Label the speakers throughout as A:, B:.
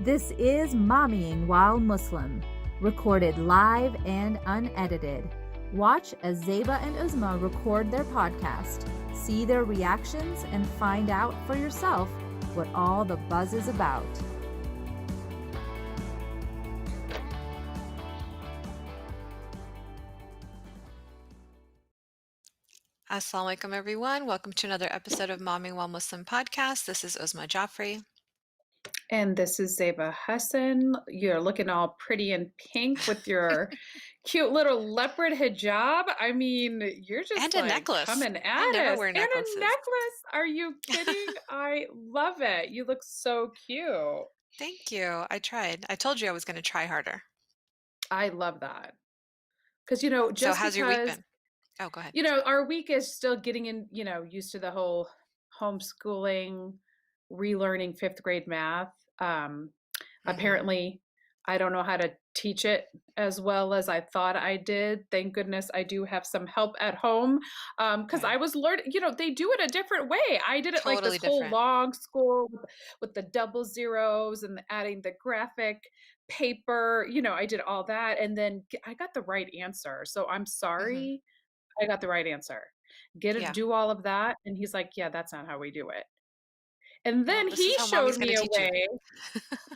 A: This is Mommying While Muslim, recorded live and unedited. Watch as Zeba and Uzma record their podcast, see their reactions, and find out for yourself what all the buzz is about.
B: Assalamu alaikum, everyone. Welcome to another episode of Momming While Muslim podcast. This is Uzma Jaffrey.
C: And this is Zeba Hassan. You're looking all pretty in pink with your cute little leopard hijab. I mean, you're just
B: And a
C: like
B: necklace.
C: coming
B: I
C: at
B: never
C: us.
B: wear
C: And a
B: necklaces.
C: necklace. Are you kidding? I love it. You look so cute.
B: Thank you. I tried. I told you I was going to try harder.
C: I love that. Because,
B: So
C: just
B: how's your week
C: because,
B: been? Oh, go ahead.
C: our week is still getting in, used to the whole homeschooling, relearning fifth grade math. Apparently, I don't know how to teach it as well as I thought I did. Thank goodness I do have some help at home because I
B: Good.
C: was learning, they do it a different way. I did it like this
B: Totally
C: whole
B: different.
C: long school with the double zeros and adding the graphic paper. I did all that. And then I got the right answer. So I'm
B: hmm
C: sorry. I got the right answer. Get it,
B: Yeah.
C: do all of that. And he's like, yeah, that's not how we do it. And
B: Well,
C: then
B: this
C: he
B: is how mommy's
C: showed
B: going
C: me
B: to
C: a
B: teach you.
C: way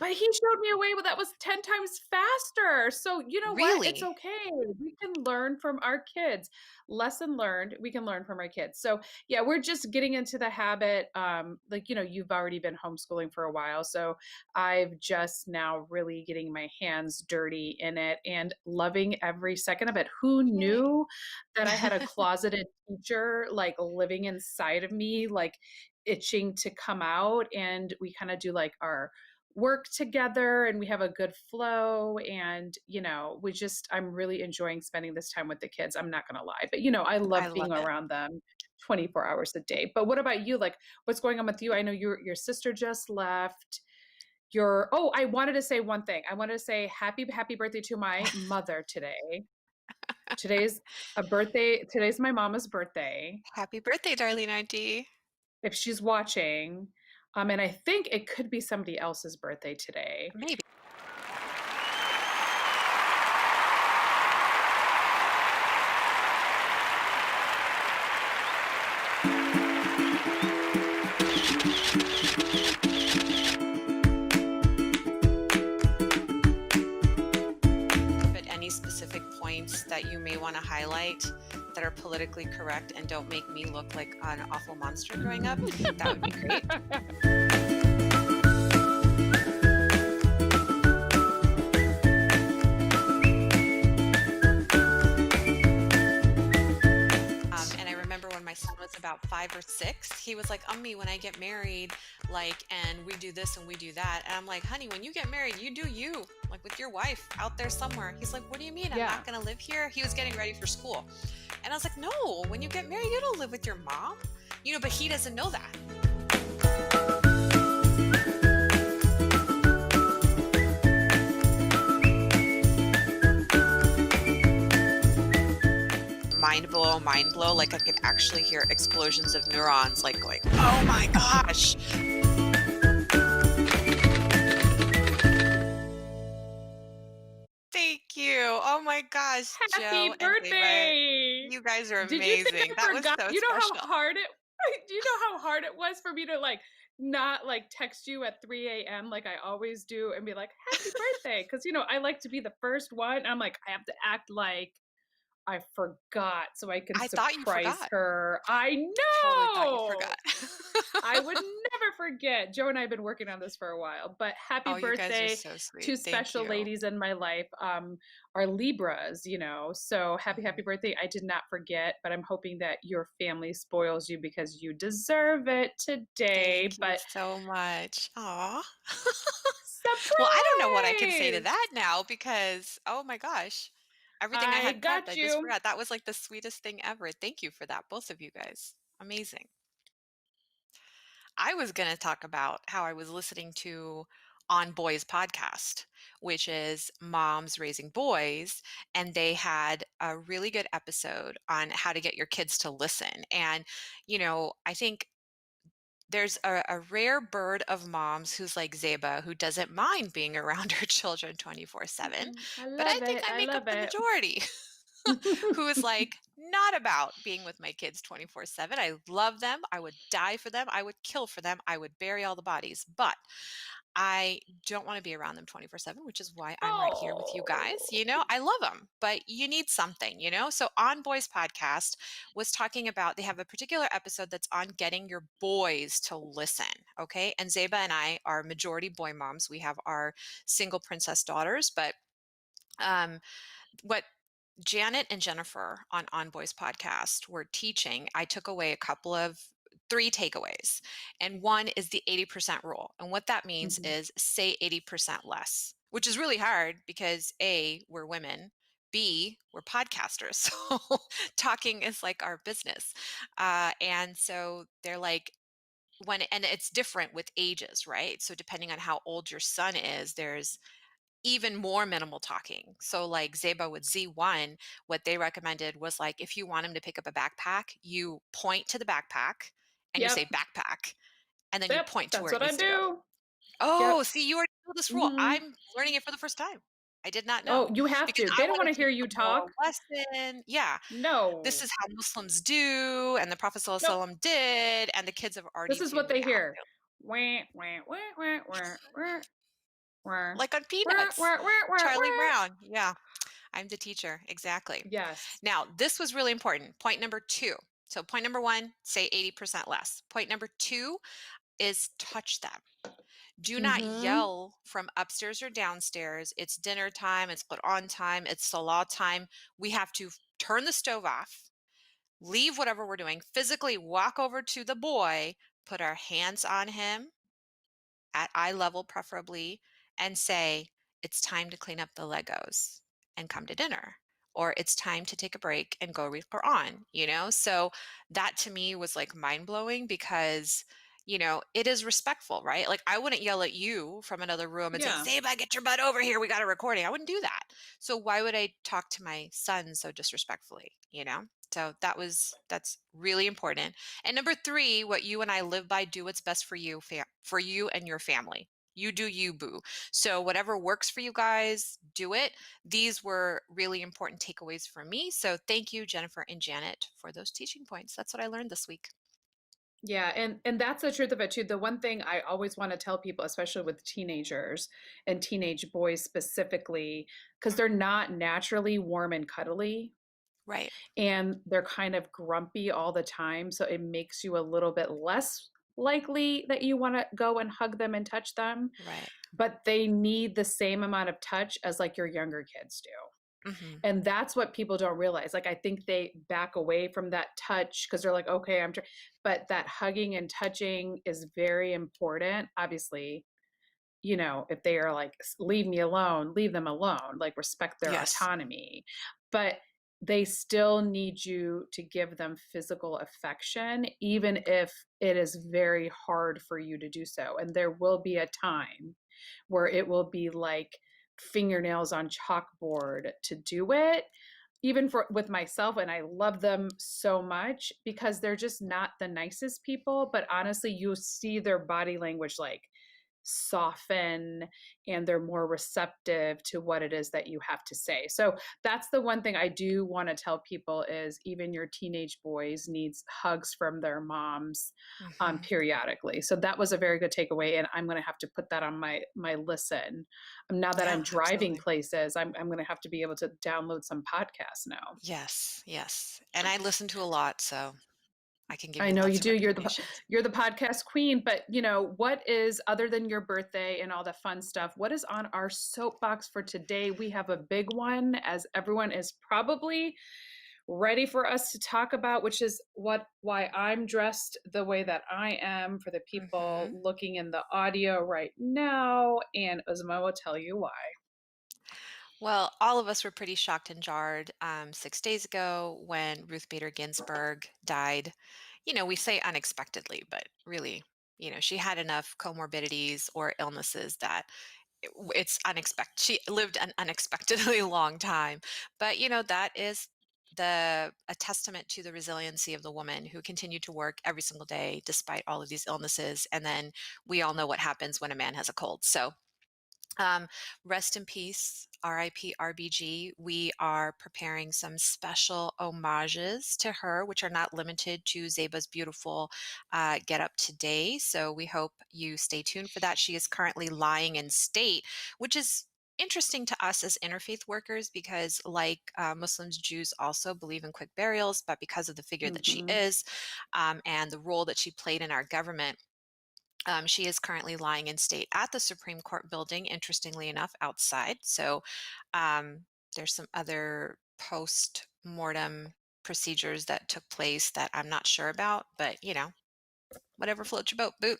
C: but he showed me a way that was 10 times faster. So, you know what? It's
B: Really?
C: okay. We can learn from our kids. Lesson learned, we can learn from our kids. So, yeah, we're just getting into the habit. You've already been homeschooling for a while. So, I've just now really getting my hands dirty in it and loving every second of it. Who
B: Yay.
C: knew that I had a closeted teacher like living inside of me, like itching to come out? And we kind of do like our work together and we have a good flow, and I'm really enjoying spending this time with the kids. I'm not going to lie, but I love
B: I love
C: being
B: it.
C: around them 24 hours a day. But what about you? Like, what's going on with you? I know your sister just left. I wanted to say one thing. I wanted to say happy birthday to my mother today. Today's today's my mama's birthday,
B: Happy birthday, darling auntie.
C: if she's watching. And I think it could be somebody else's birthday today.
B: Maybe. But any specific points that you may want to highlight that are politically correct and don't make me look like an awful monster growing up, that would be great. And I remember when my son was about 5 or 6, he was like, "Ummi, when I get married, and we do this and we do that." And I'm like, "Honey, when you get married, you do you, like with your wife out there somewhere." He's like, "What do you mean? I'm
C: Yeah.
B: not going to live here?" He was getting ready for school. And I was like, "No, when you get married, you don't live with your mom." But he doesn't know that. Mind blow. Like I could actually hear explosions of neurons, like going, "Oh my gosh." Thank you. Oh my gosh,
C: Happy
B: Joe and Ava.
C: birthday!
B: You guys are
C: Did you think
B: amazing.
C: I
B: That was
C: forgot?
B: so
C: You know how
B: special.
C: hard it do you know how hard it was for me to, like, not, like, text you at 3 a.m. like I always do and be like, "Happy birthday," 'cause, I like to be the first one. I'm like, I have to act like I forgot so I can
B: I thought you
C: surprise
B: forgot.
C: her. I
B: Totally thought you
C: know!
B: forgot.
C: I would never forget. Joe and I have been working on this for a while, but happy
B: Oh, you guys are
C: birthday.
B: so sweet.
C: Two
B: Thank
C: special
B: you.
C: ladies in my life are Libras, so happy
B: Mhm.
C: birthday. I did not forget, but I'm hoping that your family spoils you because you deserve it today.
B: Thank you
C: But
B: so much. Aw. Well, I don't know what I can say to
C: surprise!
B: that now because, oh my gosh, everything I
C: I
B: had prepped,
C: got
B: I just
C: you.
B: forgot. That was like the sweetest thing ever. Thank you for that, both of you guys. Amazing. I was going to talk about how I was listening to On Boys podcast, which is moms raising boys. And they had a really good episode on how to get your kids to listen. And, I think there's a rare bird of moms who's like Zeba, who doesn't mind being around her children 24/7.
C: I
B: But I
C: love
B: think
C: it.
B: I
C: I
B: make up
C: love
B: the
C: it.
B: majority who is like not about being with my kids 24/7. I love them. I would die for them. I would kill for them. I would bury all the bodies. But I don't want to be around them 24/7, which is why I'm right here with you guys.
C: Oh.
B: I love them, but you need something. So On Boys podcast was talking about, they have a particular episode that's on getting your boys to listen. Okay. And Zeba and I are majority boy moms. We have our single princess daughters, but um, what Janet and Jennifer on Boys podcast were teaching, I took away three takeaways. And one is the 80% rule. And what that means
C: Mhm.
B: is say 80% less, which is really hard because A, we're women. B, we're podcasters. So talking is like our business. And so they're like, and it's different with ages, right? So depending on how old your son is, there's even more minimal talking. So like Zeba with Z1, what they recommended was like, if you want him to pick up a backpack, you point to the backpack and you say
C: Yep.
B: backpack, and then you
C: Yep.
B: point to
C: That's
B: where it
C: what I
B: needs to go.
C: do.
B: Oh,
C: Yep.
B: see, you already know this rule.
C: Hmm.
B: I'm learning it for the first time. I did not
C: Oh,
B: know
C: you have
B: because
C: to.
B: I
C: They don't
B: want
C: want to
B: to teach
C: hear you
B: the moral
C: talk.
B: lesson. Yeah, this
C: No.
B: is how Muslims do, and the Prophet
C: Nope.
B: ﷺ did, and the kids have already
C: This is what
B: figured
C: they
B: it out.
C: hear. Wah, wah, wah, wah, wah, wah, wah,
B: Like on
C: wah,
B: Peanuts,
C: wah, wah, wah,
B: Charlie
C: wah.
B: Brown. Yeah. I'm the teacher. Exactly.
C: Yes.
B: Now, this was really important. Point number two. So, point number one, say 80% less. Point number two is touch them. Do not
C: Mm-hmm.
B: yell from upstairs or downstairs. It's dinner time, it's Quran time, it's Salah time. We have to turn the stove off, leave whatever we're doing, physically walk over to the boy, put our hands on him, at eye level preferably, and say, it's time to clean up the Legos and come to dinner. Or it's time to take a break and go read Quran. So that to me was like mind blowing because, it is respectful, right? Like I wouldn't yell at you from another room and say,
C: Yeah.
B: Zeba, get your butt over here. We got a recording. I wouldn't do that. So why would I talk to my son so disrespectfully? So that's really important. And number three, what you and I live by, do what's best for you, for you and your family. You do you, boo. So whatever works for you guys, do it. These were really important takeaways for me. So thank you, Jennifer and Janet, for those teaching points. That's what I learned this week.
C: Yeah, and that's the truth of it too. The one thing I always want to tell people, especially with teenagers and teenage boys specifically, because they're not naturally warm and cuddly
B: Right,
C: and they're kind of grumpy all the time. So it makes you a little bit less likely that you want to go and hug them and touch them,
B: right.
C: but they need the same amount of touch as like your younger kids do.
B: Hmm.
C: And that's what people don't realize. Like, I think they back away from that touch because they're like, okay, but that hugging and touching is very important. Obviously, if they are like, leave me alone, leave them alone, like respect their
B: Yes,
C: autonomy. But they still need you to give them physical affection, even if it is very hard for you to do so. And there will be a time where it will be like fingernails on chalkboard to do it, even for with myself. And I love them so much because they're just not the nicest people, but honestly you see their body language like soften and they're more receptive to what it is that you have to say. So that's the one thing I do want to tell people is even your teenage boys needs hugs from their moms
B: hmm,
C: periodically. So that was a very good takeaway and I'm going to have to put that on my listen. Now that
B: yeah,
C: I'm driving
B: absolutely.
C: places, I'm going to have to be able to download some podcasts now.
B: Yes, yes. And I listen to a lot, so I can give
C: I
B: you
C: know you
B: lots of
C: do.
B: recommendations.
C: You're the podcast queen, but what is, other than your birthday and all the fun stuff, what is on our soapbox for today? We have a big one, as everyone is probably ready for us to talk about, which is why I'm dressed the way that I am for the
B: Hmm.
C: people looking in the audio right now, and Uzma will tell you why.
B: Well, all of us were pretty shocked and jarred 6 days ago when Ruth Bader Ginsburg died. We say unexpectedly, but really, she had enough comorbidities or illnesses that it's unexpected. She lived an unexpectedly long time. But, that is a testament to the resiliency of the woman who continued to work every single day despite all of these illnesses. And then we all know what happens when a man has a cold. So rest in peace, RIP RBG. We are preparing some special homages to her, which are not limited to Zeba's beautiful get up today. So we hope you stay tuned for that. She is currently lying in state, which is interesting to us as interfaith workers because, like Muslims, Jews also believe in quick burials, but because of the figure that she
C: Mhm.
B: is and the role that she played in our government, she is currently lying in state at the Supreme Court building, interestingly enough, outside. So there's some other post mortem procedures that took place that I'm not sure about, but whatever floats your boat, boot.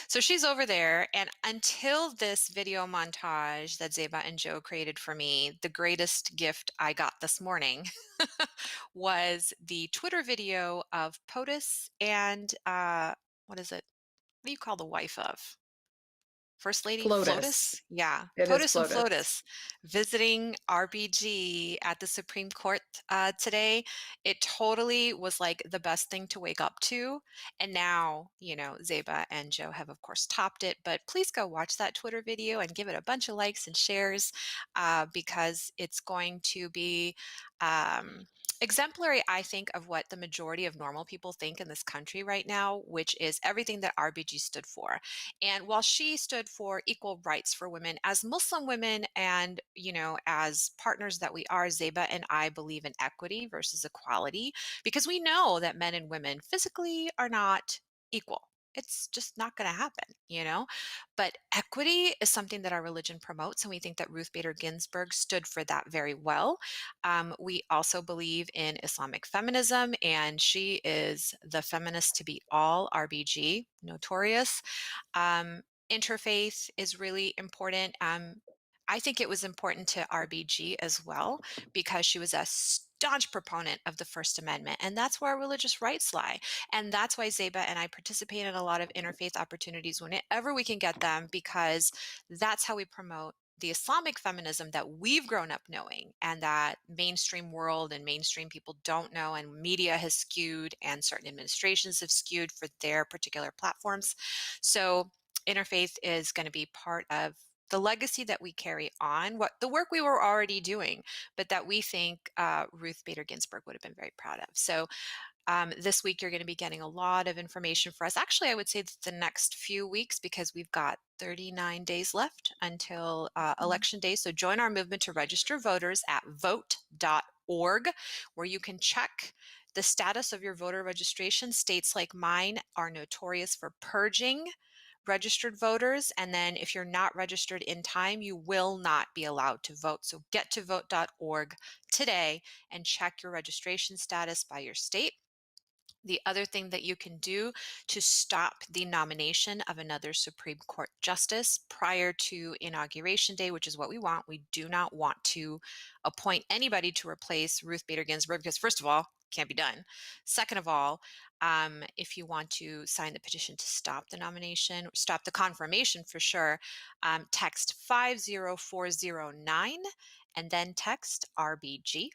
B: So she's over there. And until this video montage that Zeba and Joe created for me, the greatest gift I got this morning was the Twitter video of POTUS and what is it? What do you call the wife of? First Lady
C: Flotus.
B: Flotus? Yeah,
C: It is
B: POTUS and
C: Flotus.
B: Flotus visiting RBG at the Supreme Court today. It totally was like the best thing to wake up to. And now, Zeba and Joe have, of course, topped it. But please go watch that Twitter video and give it a bunch of likes and shares because it's going to be exemplary, I think, of what the majority of normal people think in this country right now, which is everything that RBG stood for. And while she stood for equal rights for women, as Muslim women and, as partners that we are, Zeba and I believe in equity versus equality because we know that men and women physically are not equal. It's just not going to happen. But equity is something that our religion promotes, and we think that Ruth Bader Ginsburg stood for that very well. We also believe in Islamic feminism, and she is the feminist to beat all, RBG, notorious. Interfaith is really important. I think it was important to RBG as well because she was a staunch proponent of the First Amendment, and that's where our religious rights lie. And that's why Zeba and I participate in a lot of interfaith opportunities whenever we can get them, because that's how we promote the Islamic feminism that we've grown up knowing and that mainstream world and mainstream people don't know, and media has skewed and certain administrations have skewed for their particular platforms. So interfaith is going to be part of the legacy that we carry on, what the work we were already doing, but that we think Ruth Bader Ginsburg would have been very proud of. So this week, you're going to be getting a lot of information for us. Actually, I would say the next few weeks, because we've got 39 days left until election day. So join our movement to register voters at vote.org, where you can check the status of your voter registration. States like mine are notorious for purging registered voters. And then if you're not registered in time, you will not be allowed to vote. So get to vote.org today and check your registration status by your state. The other thing that you can do to stop the nomination of another Supreme Court justice prior to Inauguration Day, which is what we want. We do not want to appoint anybody to replace Ruth Bader Ginsburg because, first of all, can't be done. Second of all, if you want to sign the petition to stop the nomination, stop the confirmation for sure, text 50409 and then text RBG,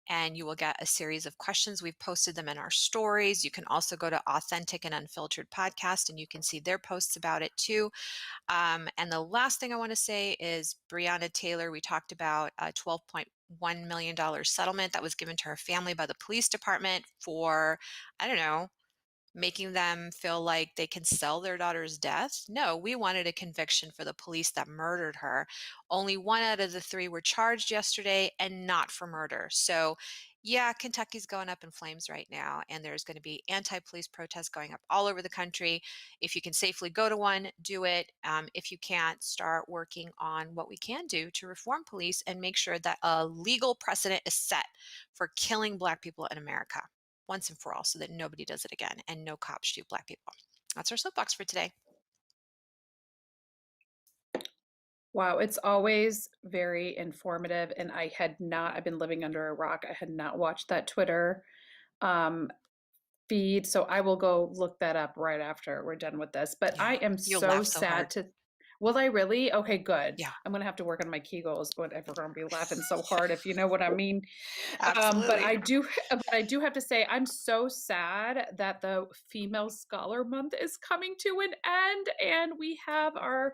B: and you will get a series of questions. We've posted them in our stories. You can also go to Authentic and Unfiltered Podcast, and you can see their posts about it too. And the last thing I want to say is Breonna Taylor. We talked about a $12.1 million settlement that was given to her family by the police department for, I don't know, making them feel like they can sell their daughter's death. No, we wanted a conviction for the police that murdered her. Only one out of the three were charged yesterday, and not for murder. So yeah, Kentucky's going up in flames right now, and there's going to be anti-police protests going up all over the country. If you can safely go to one, do it. If you can't, start working on what we can do to reform police and make sure that a legal precedent is set for killing Black people in America once and for all, so that nobody does it again and no cops shoot Black people. That's our soapbox for today.
C: Wow, it's always very informative, and I've been living under a rock. I had not watched that Twitter um, feed, so I will go look that up right after we're done with this. But I
B: Yeah,
C: am
B: you'll
C: so
B: laugh so
C: sad
B: hard.
C: to Will I really? Okay, good.
B: Yeah,
C: I'm gonna have to work on my Kegels, but if we're gonna be laughing so hard, if you know what I mean. But
B: absolutely.
C: I do have to say, I'm so sad that the Female Scholar Month is coming to an end, and we have our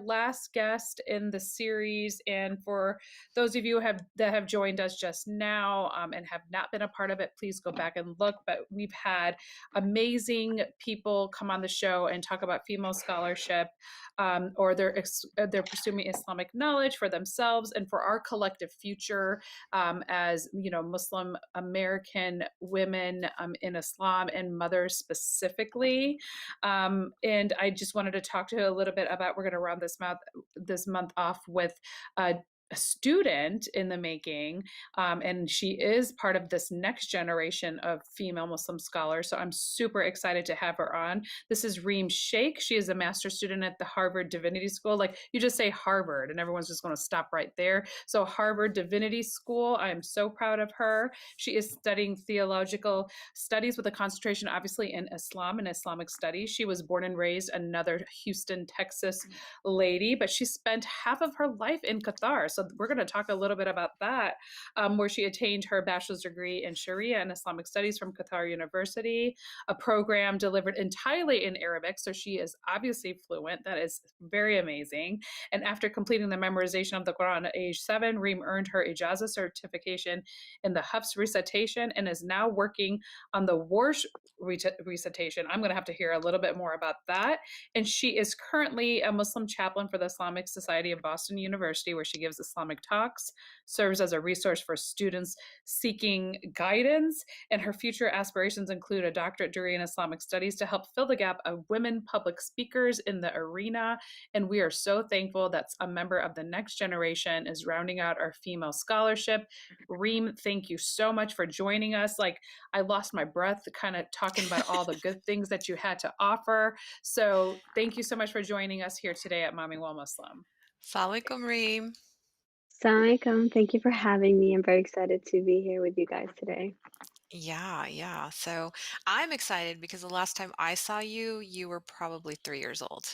C: last guest in the series. And for those of you that have joined us just now and have not been a part of it, please go back and look. But we've had amazing people come on the show and talk about female scholarship, or they're pursuing Islamic knowledge for themselves and for our collective future, as Muslim American women in Islam and mothers specifically. And I just wanted to talk to you a little bit about. We're going to round this month off with a student in the making, and she is part of this next generation of female Muslim scholars. So I'm super excited to have her on. This is Reem Shaikh. She is a master's student at the Harvard Divinity School. Like, you just say Harvard, and everyone's just going to stop right there. So Harvard Divinity School. I am so proud of her. She is studying theological studies with a concentration, obviously, in Islam and Islamic studies. She was born and raised another Houston, Texas lady, but she spent half of her life in Qatar. So we're going to talk a little bit about that, where she attained her bachelor's degree in Sharia and Islamic studies from Qatar University, a program delivered entirely in Arabic. So she is obviously fluent. That is very amazing. And after completing the memorization of the Quran at age 7, Reem earned her Ijazah certification in the Hafs recitation and is now working on the Warsh recitation. I'm going to have to hear a little bit more about that. And she is currently a Muslim chaplain for the Islamic Society of Boston University, where she gives Islamic talks, serves as a resource for students seeking guidance, and her future aspirations include a doctorate degree in Islamic studies to help fill the gap of women public speakers in the arena. And we are so thankful that a member of the next generation is rounding out our female scholarship. Reem, thank you so much for joining us. Like, I lost my breath kind of talking about all the good things that you had to offer. So thank you so much for joining us here today at Mommyingwhilemuslim.
B: Assalamualaikum, Reem.
D: Assalamualaikum. Thank you for having me. I'm very excited to be here with you guys today.
B: Yeah, yeah. So I'm excited because the last time I saw you, you were probably 3 years old.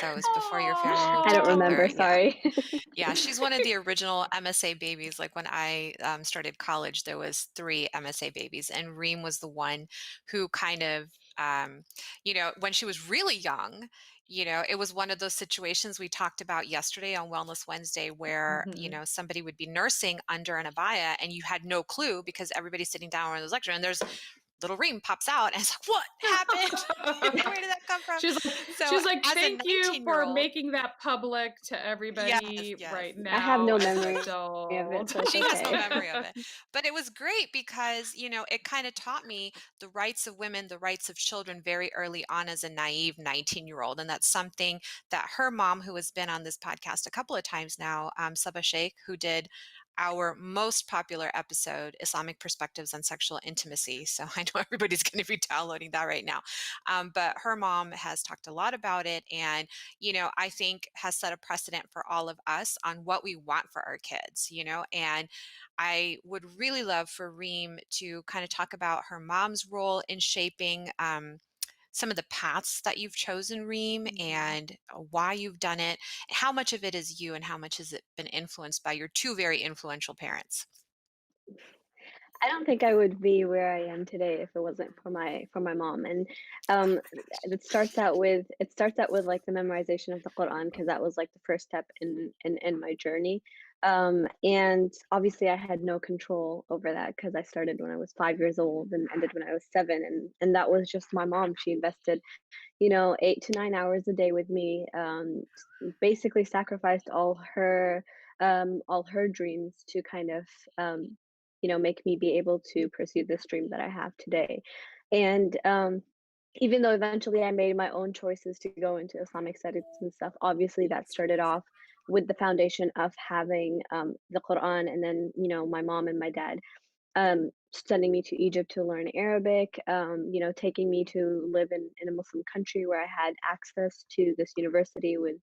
B: So it was before your family moved
D: I
B: to
D: don't remember,
B: Qatar. Yeah.
D: sorry.
B: Yeah, she's one of the original MSA babies. Like when I started college, there was 3 MSA babies, and Reem was the one who kind of, when she was really young, it was one of those situations we talked about yesterday on Wellness Wednesday where,
C: Mhm.
B: somebody would be nursing under an abaya and you had no clue because everybody's sitting down in this lecture and there's little Reem pops out and it's like, what happened? Where did that come from?
C: she's like
B: So
C: she's like,
B: as a
C: thank you
B: 19-year-old,
C: for making that public to
B: yes,
C: everybody
B: yes.
C: right
D: I have
C: now
D: no
C: as an
D: memory of it,
C: adult.
D: so it's
B: She has no
D: okay.
B: memory of it. But it was great because, it kind of taught me the rights of women, the rights of children very early on as a naive 19-year-old. And that's something that her mom, who has been on this podcast a couple of times now, Sabah Sheikh, who did our most popular episode, Islamic Perspectives on Sexual Intimacy. So I know everybody's going to be downloading that right now. But her mom has talked a lot about it. And I think has set a precedent for all of us on what we want for our kids, and I would really love for Reem to kind of talk about her mom's role in shaping some of the paths that you've chosen, Reem,
C: Mhm.
B: and why you've done it, how much of it is you and how much has it been influenced by your two very influential parents.
D: I don't think I would be where I am today if it wasn't for my mom. And um, it starts out with like the memorization of the Quran, because that was like the first step in my journey. And obviously I had no control over that because I started when I was 5 years old and ended when I was 7, and that was just my mom. She invested 8 to 9 hours a day with me, basically sacrificed all her dreams to kind of, make me be able to pursue this dream that I have today. And even though eventually I made my own choices to go into Islamic studies and stuff, obviously that started off with the foundation of having the Quran, and then my mom and my dad sending me to Egypt to learn Arabic, taking me to live in a Muslim country where I had access to this university with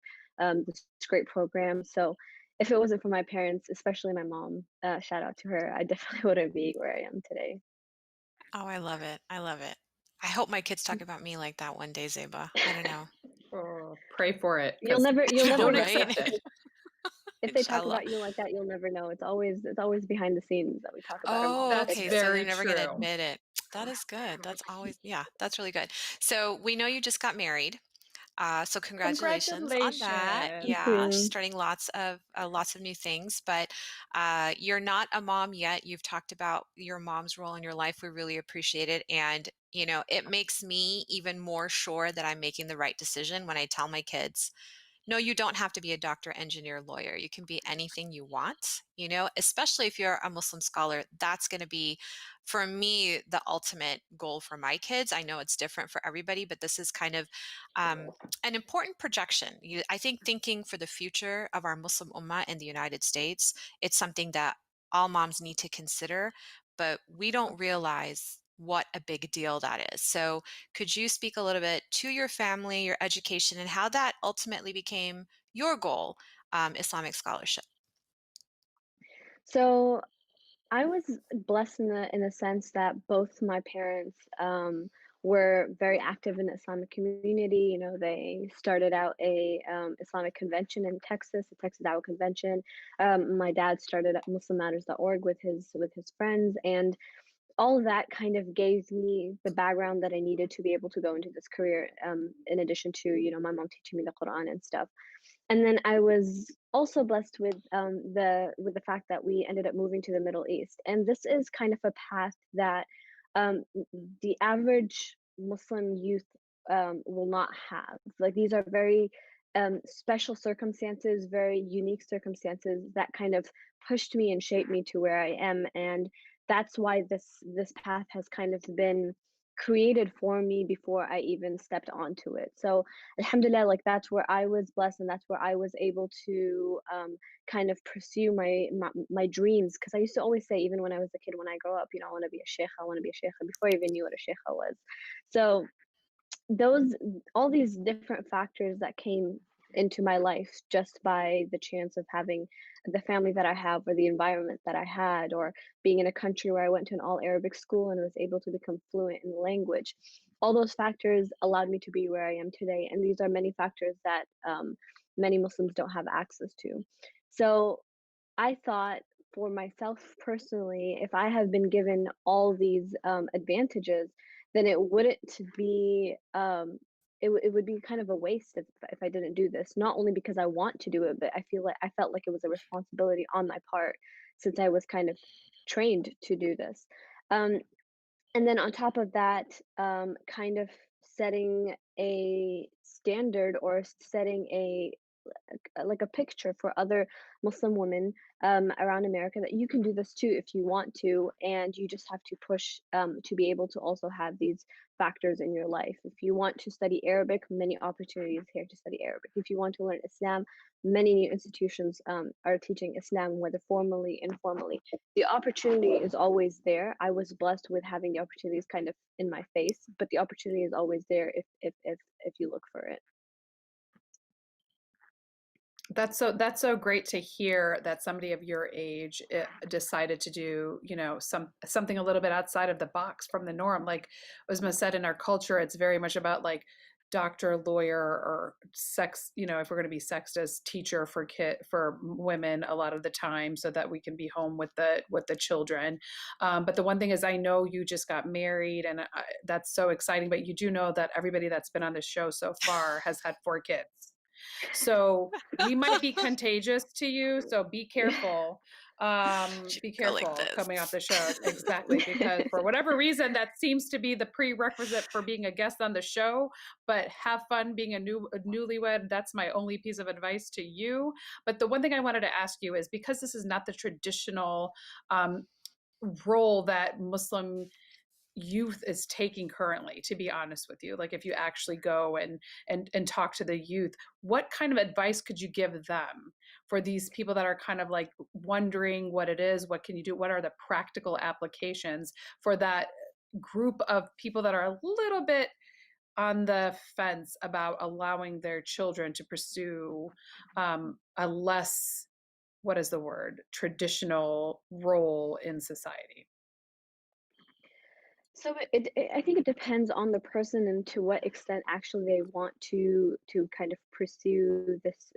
D: this great program. So if it wasn't for my parents, especially my mom, shout out to her, I definitely wouldn't be where I am today.
B: Oh, I love it. I love it. I hope my kids talk about me like that one day, Zeba. I don't know.
C: Oh, pray for it,
D: You'll
C: because
D: you'll
C: you
D: never
C: don't
D: know.
B: Right?
C: accept it.
D: If they talk
B: Inshallah.
D: about you like that, you'll never know. It's always behind the scenes that we talk about our moms
B: Oh,
D: like
C: That's
B: okay.
D: this.
B: So they're
C: very
B: never going to
C: true.
B: admit it. That is good. That's always, yeah, that's really good. So we know you just got married. So congratulations on that.
C: Congratulations.
D: Thank
B: Yeah,
D: you.
B: starting lots of new things. But you're not a mom yet. You've talked about your mom's role in your life. We really appreciate it, and it makes me even more sure that I'm making the right decision when I tell my kids, no, you don't have to be a doctor, engineer, lawyer. You can be anything you want, especially if you're a Muslim scholar. That's going to be, for me, the ultimate goal for my kids. I know it's different for everybody, but this is kind of an important projection. I think thinking for the future of our Muslim Ummah in the United States, it's something that all moms need to consider, but we don't realize what a big deal that is. So could you speak a little bit to your family, your education, and how that ultimately became your goal, Islamic scholarship?
D: So I was blessed in the sense that both my parents were very active in the Islamic community. You know, they started out a Islamic convention in Texas, the Texas Dawah Convention. My dad started at MuslimMatters.org with his friends, and all of that kind of gave me the background that I needed to be able to go into this career. In addition to my mom teaching me the Quran and stuff. And then I was also blessed with the fact that we ended up moving to the Middle East, and this is kind of a path that the average Muslim youth will not have. Like, these are very special circumstances, very unique circumstances that kind of pushed me and shaped me to where I am, and that's why this path has kind of been created for me before I even stepped onto it. So alhamdulillah, like, that's where I was blessed, and that's where I was able to kind of pursue my dreams, because I used to always say, even when I was a kid, when I grow up, I want to be a sheikh, I want to be a sheikh, before I even knew what a sheikh was. So those all these different factors that came into my life just by the chance of having the family that I have, or the environment that I had, or being in a country where I went to an all Arabic school and was able to become fluent in the language. All those factors allowed me to be where I am today. And these are many factors that many Muslims don't have access to. So I thought, for myself personally, if I have been given all these advantages, then it wouldn't be it would be kind of a waste if I didn't do this. Not only because I want to do it, but I felt like it was a responsibility on my part, since I was kind of trained to do this. Um, and then on top of that, kind of setting a standard, or setting like a picture for other Muslim women around America, that you can do this too if you want to, and you just have to push to be able to also have these factors in your life. If you want to study Arabic, many opportunities here to study Arabic. If you want to learn Islam, many new institutions are teaching Islam, whether formally, informally. The opportunity is always there. I was blessed with having the opportunities kind of in my face, but the opportunity is always there if you look for it.
C: That's so great to hear that somebody of your age decided to do, something a little bit outside of the box, from the norm. Like Uzma said, in our culture, it's very much about like doctor, lawyer, or sex, if we're going to be sexist, teacher for women a lot of the time, so that we can be home with the children. But the one thing is, I know you just got married, and that's so exciting. But you do know that everybody that's been on the show so far has had 4 kids. So we might be contagious to you. So be careful.
B: She
C: Be
B: go like
C: careful
B: this.
C: coming off the show. Exactly. Because for whatever reason, that seems to be the prerequisite for being a guest on the show. But have fun being a newlywed. That's my only piece of advice to you. But the one thing I wanted to ask you is, because this is not the traditional role that Muslim youth is taking currently, to be honest with you, like if you actually go and talk to the youth, what kind of advice could you give them, for these people that are kind of like wondering what it is, what can you do, what are the practical applications for that group of people that are a little bit on the fence about allowing their children to pursue a less, what is the word, traditional role in society?
D: So I think it depends on the person and to what extent actually they want to kind of pursue this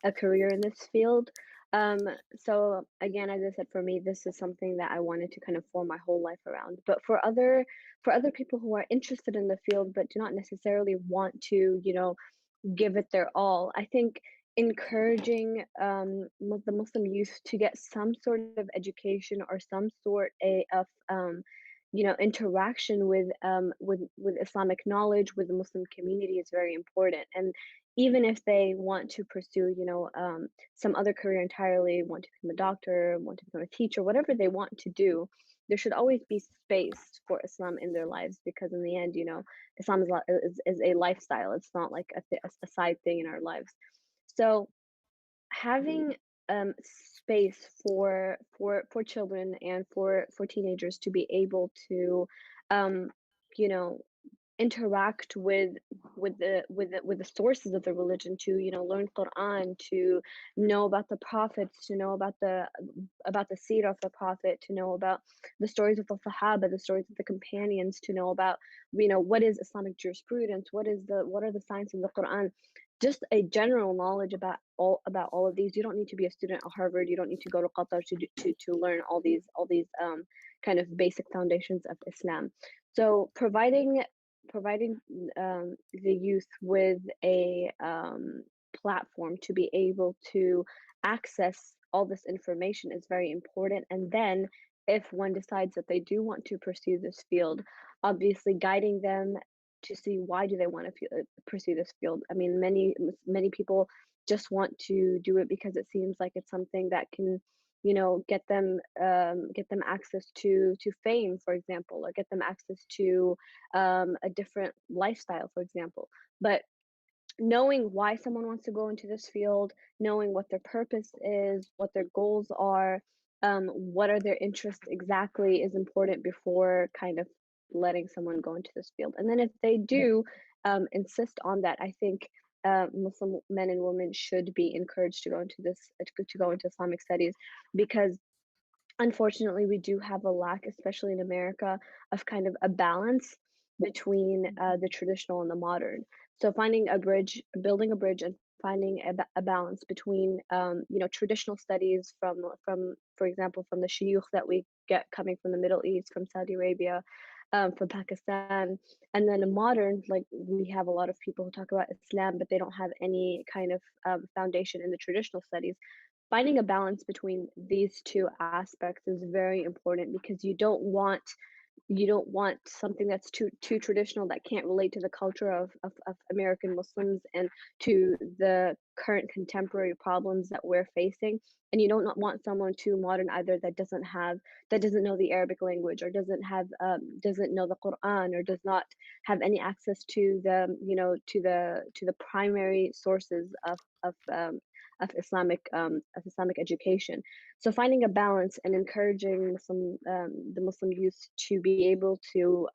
D: a career in this field. Um, so again, as I said, for me, this is something that I wanted to kind of form my whole life around. But for other people who are interested in the field but do not necessarily want to, give it their all. I think encouraging the Muslim youth to get some sort of education or some sort of interaction with Islamic knowledge with the Muslim community is very important. And even if they want to pursue, some other career entirely, want to become a doctor, want to become a teacher, whatever they want to do, there should always be space for Islam in their lives because in the end, Islam is a lifestyle. It's not like a side thing in our lives. So having space for children and for teenagers to be able to um, you know interact with the sources of the religion, to learn Quran, to know about the prophets, to know about the seerah of the prophet, to know about the stories of the Sahaba, the stories of the companions, to know about what is Islamic jurisprudence, what are the signs of the Quran, just a general knowledge about all of these. You don't need to be a student at Harvard. You don't need to go to Qatar to learn all these kind of basic foundations of Islam. So providing the youth with a platform to be able to access all this information is very important. And then, if one decides that they do want to pursue this field, obviously guiding them to see why do they want to pursue this field. I mean, many people just want to do it because it seems like it's something that can get them access to fame, for example, or get them access to a different lifestyle, for example. But knowing why someone wants to go into this field, knowing what their purpose is, what their goals are, what are their interests exactly, is important before kind of letting someone go into this field. And then if they do insist on that, I think Muslim men and women should be encouraged to go into to go into Islamic studies, because unfortunately, we do have a lack, especially in America, of kind of a balance between the traditional and the modern. So finding a bridge, building a bridge, and finding a balance between traditional studies from for example from the shuyukh that we get coming from the Middle East, from Saudi Arabia, from Pakistan, and then a modern, like we have a lot of people who talk about Islam, but they don't have any kind of foundation in the traditional studies. Finding a balance between these two aspects is very important, because you don't want something that's too traditional that can't relate to the culture of American Muslims and to the current contemporary problems that we're facing. And you don't not want someone too modern either, that doesn't know the Arabic language, or doesn't know the Quran, or does not have any access to to the primary sources of Islamic education. So finding a balance and encouraging the Muslim youth to be able to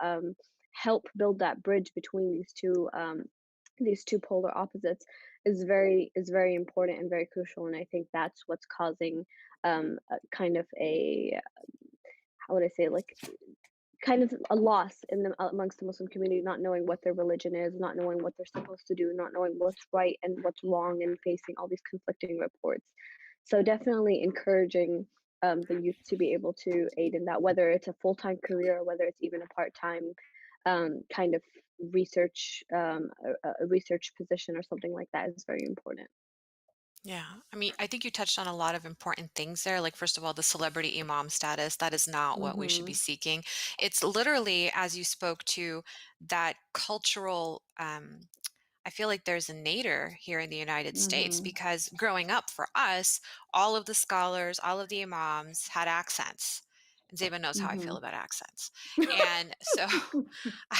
D: help build that bridge between these two polar opposites is very important and very crucial. And I think that's what's causing a kind of a, how would I say, like kind of a loss in the amongst the Muslim community, not knowing what their religion is, not knowing what they're supposed to do, not knowing what's right and what's wrong, and facing all these conflicting reports. So definitely encouraging the youth to be able to aid in that, whether it's a full-time career or whether it's even a part-time kind of a research position or something like that, is very important.
B: Yeah. I mean, I think you touched on a lot of important things there. Like, first of all, the celebrity imam status, that is not what we should be
D: Mm-hmm.
B: seeking. It's literally, as you spoke to, that cultural, I feel like there's a nadir here in the United States,
D: Mm-hmm.
B: because growing up for us, all of the scholars, all of the imams had accents. And Zeba knows how I
D: Mm-hmm.
B: feel about accents. And so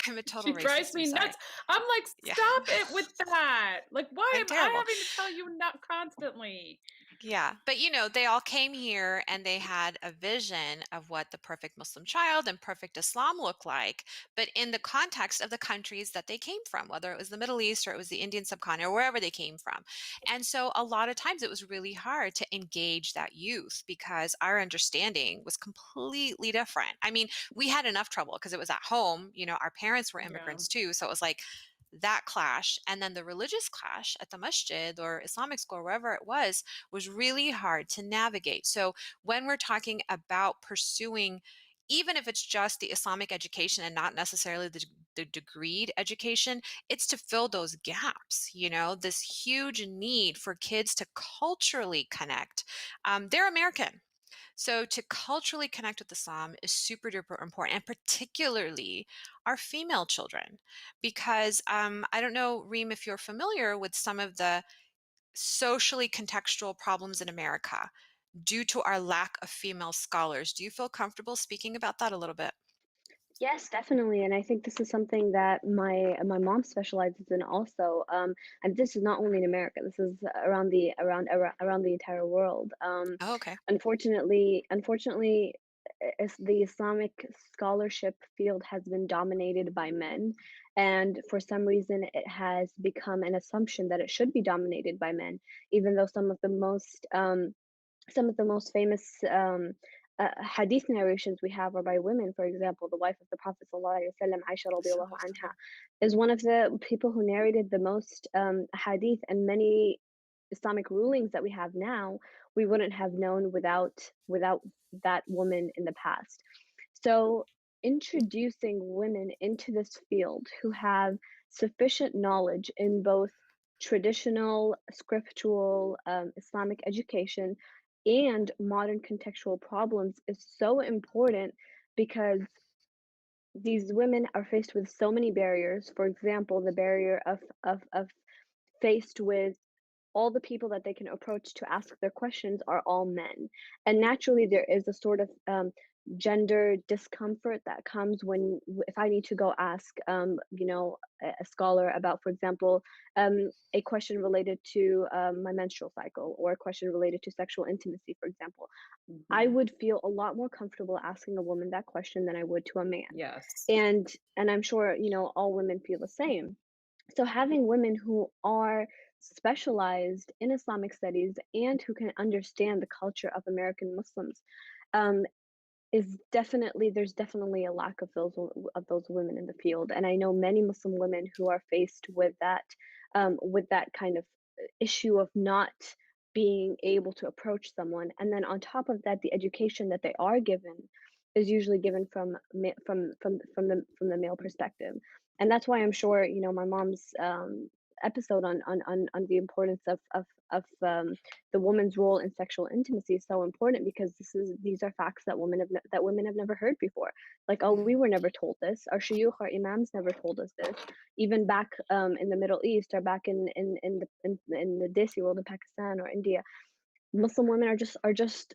B: I'm a total
C: She drives
B: racist. I'm
C: me nuts.
B: sorry.
C: I'm like,
B: Yeah.
C: stop it with that. Like, why
B: I'm
C: am I
B: terrible.
C: having to tell you not constantly?
B: Yeah, but they all came here and they had a vision of what the perfect Muslim child and perfect Islam looked like, but in the context of the countries that they came from, whether it was the Middle East or it was the Indian subcontinent or wherever they came from. And so a lot of times it was really hard to engage that youth because our understanding was completely different. I mean, we had enough trouble because it was at home, our parents were
C: Yeah.
B: immigrants too, so it was like that clash, and then the religious clash at the masjid or Islamic school, wherever it was really hard to navigate. So when we're talking about pursuing, even if it's just the Islamic education and not necessarily the degreed education, it's to fill those gaps, this huge need for kids to culturally connect. They're American. So to culturally connect with Islam is super duper important, and particularly our female children, because I don't know, Reem, if you're familiar with some of the socially contextual problems in America due to our lack of female scholars. Do you feel comfortable speaking about that a little bit?
D: Yes, definitely, and I think this is something that my mom specializes in also. And this is not only in America. This is around the entire world.
B: Oh, okay.
D: Unfortunately, the Islamic scholarship field has been dominated by men, and for some reason, it has become an assumption that it should be dominated by men, even though some of the most famous hadith narrations we have are by women. For example, the wife of the Prophet ﷺ, Aisha radiallahu anha, is one of the people who narrated the most hadith, and many Islamic rulings that we have now, we wouldn't have known without that woman in the past. So introducing women into this field who have sufficient knowledge in both traditional scriptural Islamic education and modern contextual problems is so important because these women are faced with so many barriers. For example, the barrier of faced with all the people that they can approach to ask their questions are all men. And naturally, there is a sort of gender discomfort that comes when, if I need to go ask, a scholar about, for example, a question related to my menstrual cycle or a question related to sexual intimacy, for example, I
C: Mhm.
D: would feel a lot more comfortable asking a woman that question than I would to a man.
C: Yes.
D: And I'm sure, all women feel the same. So having women who are specialized in Islamic studies and who can understand the culture of American Muslims um, is definitely there's definitely a lack of those women in the field, and I know many Muslim women who are faced with that kind of issue of not being able to approach someone, and then on top of that, the education that they are given is usually given from the male perspective, and that's why I'm sure my mom's episode on the importance of the woman's role in sexual intimacy is so important because these are facts that that women have never heard before. Like, oh, we
B: Mhm.
D: were never told this. Our shuyukh, our imams never told us this. Even back in the Middle East or back in the Desi world in Pakistan or India, Muslim women are just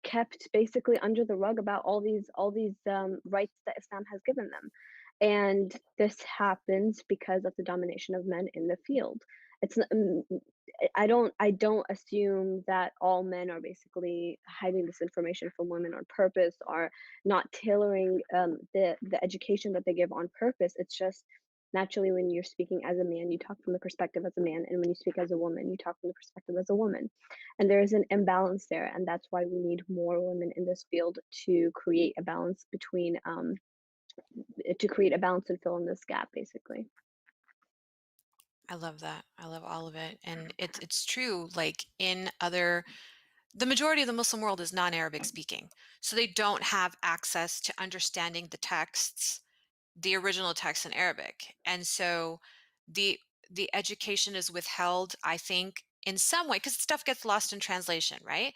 D: kept basically under the rug about all these rights that Islam has given them, and this happens because of the domination of men in the field. It's I don't assume that all men are basically hiding this information from women on purpose or not tailoring the education that they give on purpose. It's just naturally when you're speaking as a man, you talk from the perspective as a man, and when you speak as a woman, you talk from the perspective as a woman, and there is an imbalance there, and that's why we need more women in this field to create a balance and fill in this gap basically.
B: I love that. I love all of it. And it's true, like the majority of the Muslim world is non-Arabic speaking. So they don't have access to understanding the texts, the original text in Arabic. And so the the education is withheld, I think, in some way, because stuff gets lost in translation, right?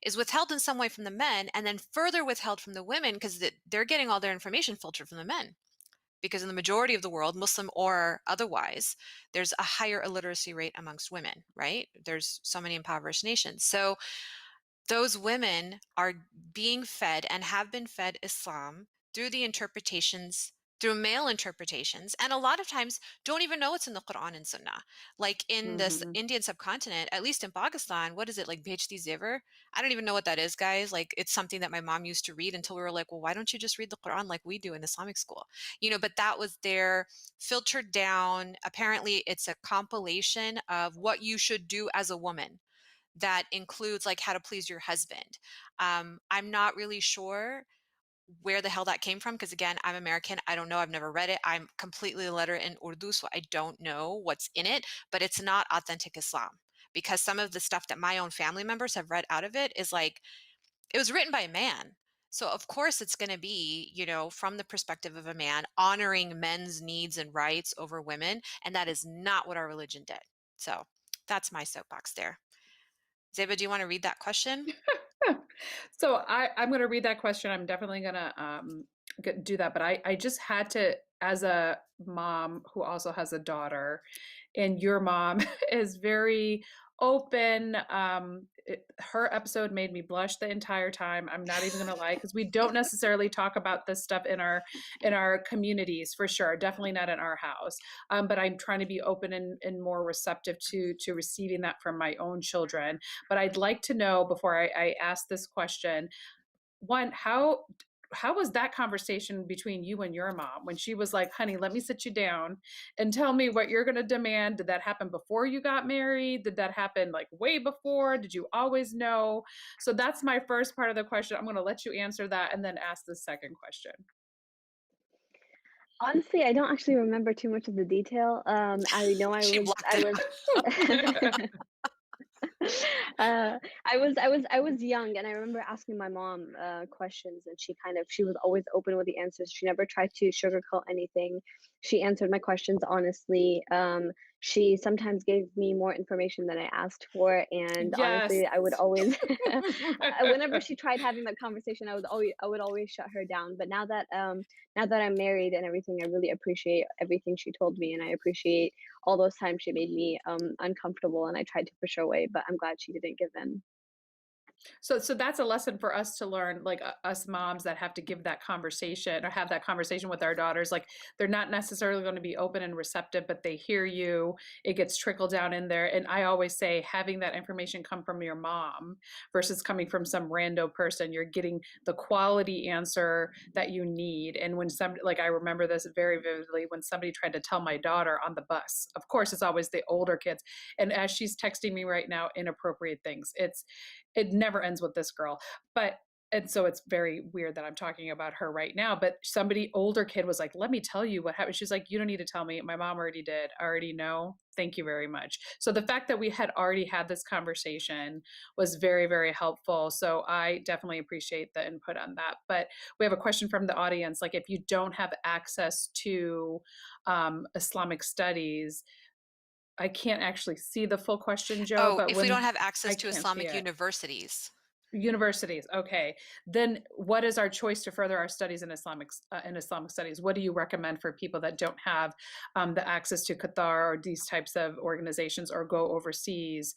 B: Is withheld in some way from the men and then further withheld from the women because they're getting all their information filtered from the men. Because in the majority of the world, Muslim or otherwise, there's a higher illiteracy rate amongst women, right? There's so many impoverished nations. So those women are being fed and have been fed Islam through the interpretations through male interpretations, and a lot of times don't even know what's in the Quran and Sunnah. Like in this
C: Mhm.
B: Indian subcontinent, at least in Pakistan, what is it, like Bhejti Zever? I don't even know what that is, guys. Like it's something that my mom used to read until we were like, well, why don't you just read the Quran like we do in Islamic school? But that was their filtered down. Apparently, it's a compilation of what you should do as a woman that includes like how to please your husband. I'm not really sure where the hell that came from because again, I'm American. I don't know. I've never read it. I'm completely illiterate in Urdu, so I don't know what's in it, but it's not authentic Islam because some of the stuff that my own family members have read out of it is like it was written by a man. So of course it's going to be, from the perspective of a man honoring men's needs and rights over women, and that is not what our religion did. So that's my soapbox there. Zeba, do you want to read that question?
C: So I'm going to read that question. I'm definitely going to do that. But I just had to, as a mom who also has a daughter, and your mom is very open. Her episode made me blush the entire time. I'm not even going to lie, because we don't necessarily talk about this stuff in our communities, for sure. Definitely not in our house. But I'm trying to be open and more receptive to receiving that from my own children. But I'd like to know, before I ask this question, one, how was that conversation between you and your mom when she was like, honey, let me sit you down and tell me what you're going to demand? Did that happen before you got married? Did that happen like way before? Did you always know? So that's my first part of the question. I'm going to let you answer that and then ask the second question.
D: Honestly, I don't actually remember too much of the detail. I know
B: She blocked
D: I
B: it
D: was
B: out.
D: I was young, and I remember asking my mom questions, and she was always open with the answers. She never tried to sugarcoat anything. She answered my questions honestly. She sometimes gave me more information than I asked for, and
C: Yes.
D: honestly, I would always whenever she tried having that conversation, I would always shut her down. But now that I'm married and everything, I really appreciate everything she told me, and I appreciate all those times she made me uncomfortable, and I tried to push her away, but I'm glad she didn't give in.
C: So that's a lesson for us to learn, like us moms that have to give that conversation or have that conversation with our daughters. Like they're not necessarily going to be open and receptive, but they hear you. It gets trickled down in there. And I always say having that information come from your mom versus coming from some rando person, you're getting the quality answer that you need. And when somebody, like I remember this very vividly, when somebody tried to tell my daughter on the bus, of course, it's always the older kids. And as she's texting me right now, inappropriate things. It never ends with this girl. And so it's very weird that I'm talking about her right now. But somebody older kid was like, let me tell you what happened. She's like, you don't need to tell me. My mom already did. I already know. Thank you very much. So the fact that we had already had this conversation was very, very helpful. So I definitely appreciate the input on that. But we have a question from the audience. Like, if you don't have access to Islamic studies, I can't actually see the full question, Joe,
B: Oh,
C: but
B: if we don't
C: when
B: have
C: I
B: access to
C: can't see
B: Islamic
C: it.
B: universities.
C: Universities, okay. Then what is our choice to further our studies in Islamic studies? What do you recommend for people that don't have the access to Qatar or these types of organizations or go overseas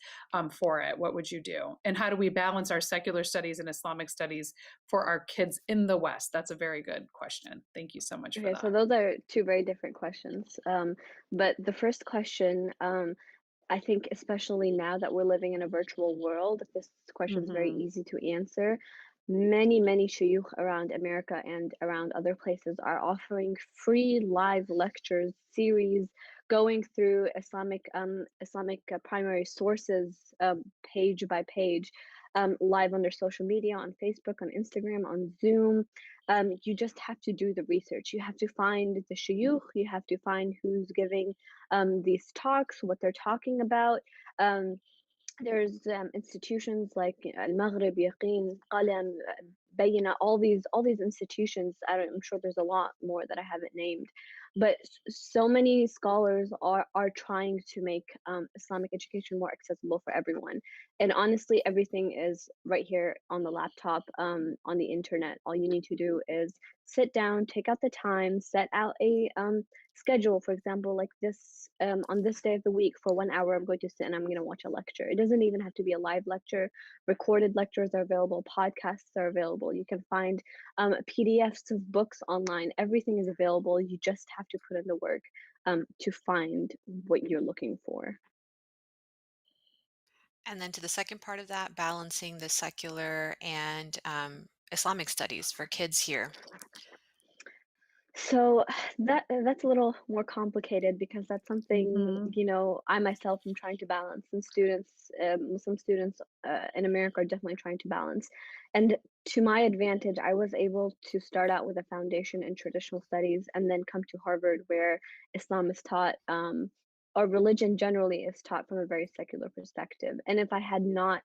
C: for it? What would you do? And how do we balance our secular studies and Islamic studies for our kids in the West? That's a very good question. Thank you so much for
D: Okay, so
C: that.
D: those are two very different questions. But the first question, I think especially now that we're living in a virtual world, this question is very
C: Mm-hmm.
D: easy to answer. Many shuyukh around America and around other places are offering free live lectures series going through Islamic primary sources, page by page, live on their social media, on Facebook, on Instagram, on Zoom. You just have to do the research. You have to find the shuyukh. You have to find who's giving these talks, what they're talking about. Um, there's institutions like Al-Maghrib, Yaqeen, Qalam, Bayna, all these institutions. I'm sure there's a lot more that I haven't named. but so many scholars are trying to make Islamic education more accessible for everyone. And honestly, everything is right here on the laptop, on the internet. All you need to do is sit down, take out the time, set out a schedule. For example, like this, on this day of the week for 1 hour, I'm going to sit and I'm going to watch a lecture. It doesn't even have to be a live lecture. Recorded lectures are available, podcasts are available. You can find PDFs of books online. Everything is available. You just have to put in the work to find what you're looking for.
B: And then to the second part of that, balancing the secular and Islamic studies for kids here.
D: So that's a little more complicated because that's something,
C: Mhm.
D: I myself am trying to balance, and Muslim students in America are definitely trying to balance. And to my advantage, I was able to start out with a foundation in traditional studies and then come to Harvard, where Islam is taught, or religion generally is taught from a very secular perspective. And if I had not,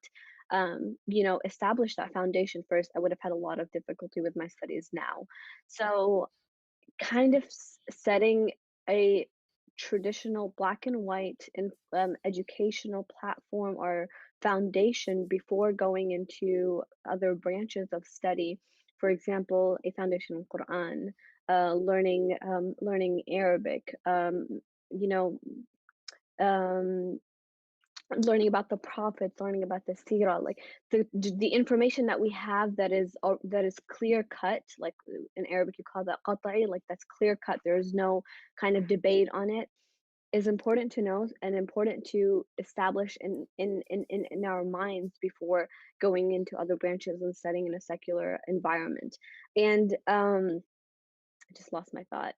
D: established that foundation first, I would have had a lot of difficulty with my studies now. So kind of setting a traditional black and white and educational platform or foundation before going into other branches of study. For example, a foundation in Quran, learning Arabic, you know, um, learning about the prophets, learning about the seerah, like the information that we have that is clear cut, like in Arabic you call that qat'i, like that's clear cut. There is no kind of debate on it. Is important to know and important to establish in our minds before going into other branches and studying in a secular environment. And I just lost my thought.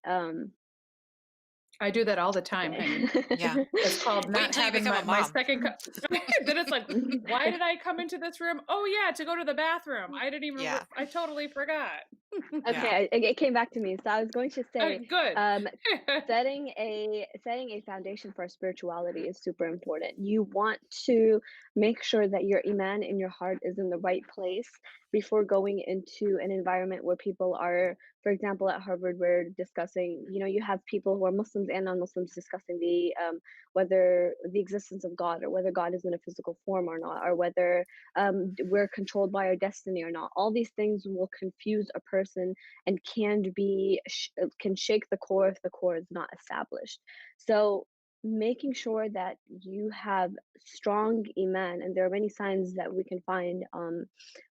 C: I do that all the time,
D: Okay.
C: honey.
B: Yeah.
C: It's called
B: Wait
C: not
B: until you
C: having
B: become a
C: my
B: mom.
C: second then it's like, why did I come into this room? Oh yeah, to go to the bathroom. I didn't even
B: Yeah.
C: I totally forgot.
B: Yeah.
D: Okay, it came back to me. So I was going to say,
C: Good.
D: setting a foundation for spirituality is super important. You want to make sure that your iman in your heart is in the right place before going into an environment where people are, for example, at Harvard, we're discussing, you have people who are Muslims and non-Muslims discussing whether the existence of God, or whether God is in a physical form or not, or whether we're controlled by our destiny or not. All these things will confuse a person and can shake the core if the core is not established. So making sure that you have strong iman, and there are many signs that we can find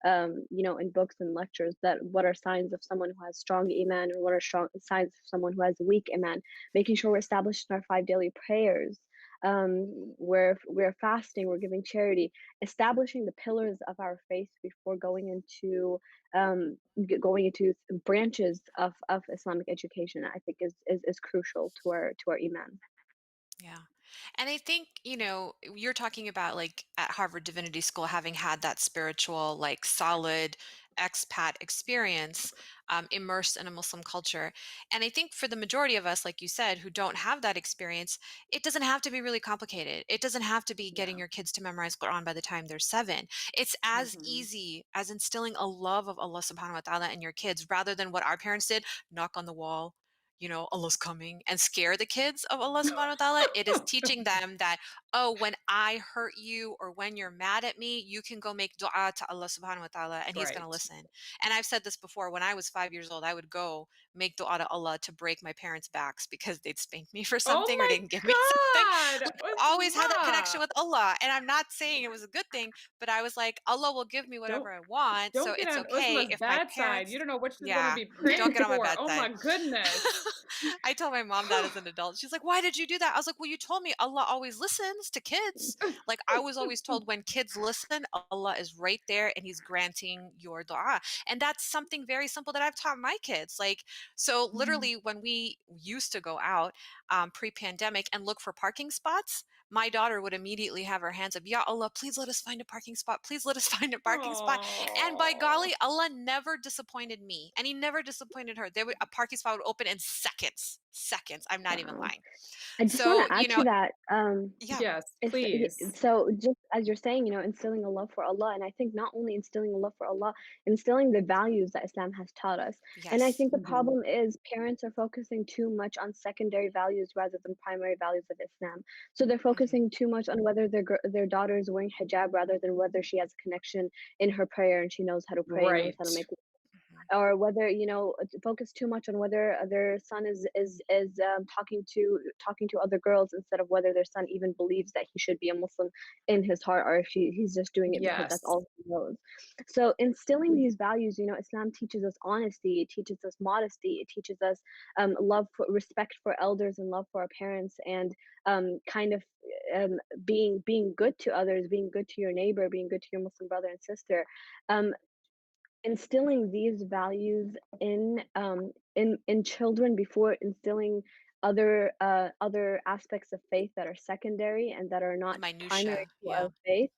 D: in books and lectures, that what are signs of someone who has strong iman and what are strong signs of someone who has weak iman. Making sure we're established in our 5 daily prayers, we're fasting, we're giving charity, establishing the pillars of our faith before going into branches of Islamic education, I think is crucial to our iman.
B: Yeah. And I think, you're talking about like at Harvard Divinity School having had that spiritual, like solid expat experience, immersed in a Muslim culture. And I think for the majority of us, like you said, who don't have that experience, it doesn't have to be really complicated. It doesn't have to be getting
C: Yeah.
B: your kids to memorize Quran by the time they're 7. It's as
C: Mhm.
B: easy as instilling a love of Allah subhanahu wa ta'ala in your kids rather than what our parents did, knock on the wall, Allah's coming, and scare the kids of Allah subhanahu wa ta'ala. It is teaching them that, oh, when I hurt you or when you're mad at me, you can go make dua to Allah subhanahu wa ta'ala and he's going to
C: Right.
B: listen. And I've said this before, when I was 5 years old, I would go make dua to Allah to break my parents' backs because they'd spanked me for
C: Oh
B: something or
C: my
B: didn't give me something.
C: God,
B: Like, I always had that connection
C: Uzma.
B: with Allah. And I'm not saying it was a good thing, but I was like, Allah will give me
C: Don't
B: whatever I want. So
C: don't get
B: it's
C: on
B: okay
C: Uzma's
B: if my
C: bad side. You
B: parents,
C: don't know what she's gonna
B: yeah,
C: be
B: don't
C: praying
B: get on my
C: for.
B: bad
C: Oh
B: side.
C: my goodness.
B: I told my mom that as an adult. She's like, "Why did you do that?" I was like, "Well, you told me Allah always listens to kids. Like I was always told when kids listen, Allah is right there and he's granting your dua." And that's something very simple that I've taught my kids. Like, so
C: Mhm.
B: literally when we used to go out pre-pandemic and look for parking spots, my daughter would immediately have her hands up, "Ya Allah, please let us find a parking spot. Please let us find a parking spot." And by
C: Oh.
B: golly, Allah never disappointed me and he never disappointed her. A parking spot would open in seconds. seconds. I'm not even
D: Wow.
B: lying.
D: I just want
B: So,
D: to add to that.
B: yeah,
C: Yes,
D: It's
C: please.
D: so just as you're saying, instilling a love for Allah, and I think not only instilling a love for Allah, instilling the values that Islam has taught us. And I
B: yes.
D: think the
C: Mhm.
D: problem is parents are focusing too much on secondary values rather than primary values of Islam. So they're
B: Hmm.
D: focusing too much on whether their daughter is wearing hijab rather than whether she has a connection in her prayer and she knows how to pray, knows how to
C: Right.
D: make,
B: Hmm.
D: or whether focus too much on whether their son is talking to other girls instead of whether their son even believes that he should be a Muslim in his heart, or if he's just doing it because that's
C: Yes.
D: all he knows. So instilling these values, Islam teaches us honesty, it teaches us modesty, it teaches us love for respect for elders and love for our parents, and kind of um, being good to others, being good to your neighbor, being good to your Muslim brother and sister. um, Instilling these values in children before instilling other aspects of faith that are secondary and that are
B: The
D: not primary
B: minutia.
D: to
B: Yeah.
D: our faith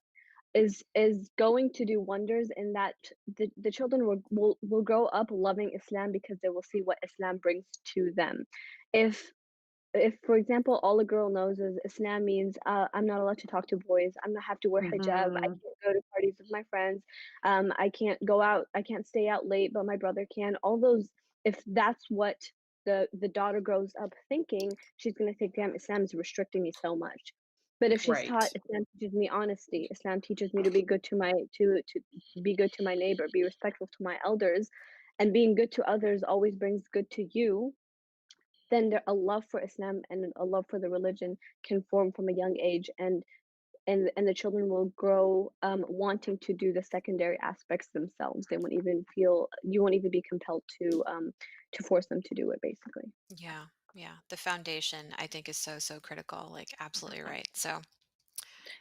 D: is going to do wonders, in that the children will grow up loving Islam because they will see what Islam brings to them. If for example, all a girl knows is Islam means, I'm not allowed to talk to boys, I'm not have to wear hijab, I
C: Mhm.
D: can't go to parties with my friends, I can't go out, I can't stay out late, but my brother can. All those, if that's what the daughter grows up thinking, she's gonna think, damn, Islam is restricting me so much. But if she's
C: Right.
D: taught, Islam teaches me honesty, Islam teaches me to be good to my to be good to my neighbor, be respectful to my elders, and being good to others always brings good to you, then a love for Islam and a love for the religion can form from a young age, and the children will grow wanting to do the secondary aspects themselves. They won't even feel, you won't even be compelled to force them to do it, basically.
B: Yeah. Yeah. The foundation, I think, is so, so critical. Like, absolutely right. So,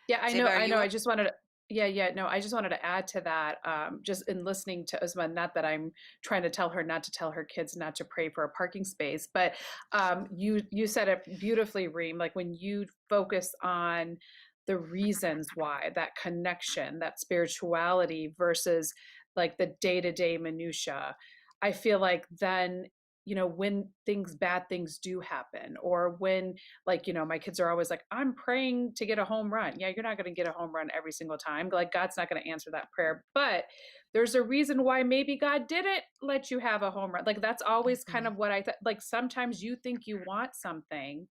C: Yeah, I know,
B: Zeba, are
C: I know.
B: you
C: I
B: up?
C: just wanted to, yeah, yeah, no, I just wanted to add to that. Just in listening to Uzma, not that I'm trying to tell her not to tell her kids not to pray for a parking space, but you said it beautifully, Reem. Like when you focus on the reasons why, that connection, that spirituality versus like the day-to-day minutia, I feel like then, when bad things do happen, or when, like, my kids are always like, I'm praying to get a home run. Yeah, you're not going to get a home run every single time. Like, God's not going to answer that prayer. But there's a reason why maybe God didn't let you have a home run. Like, that's always kind
B: Hmm.
C: of what I thought. Like, sometimes you think you want something,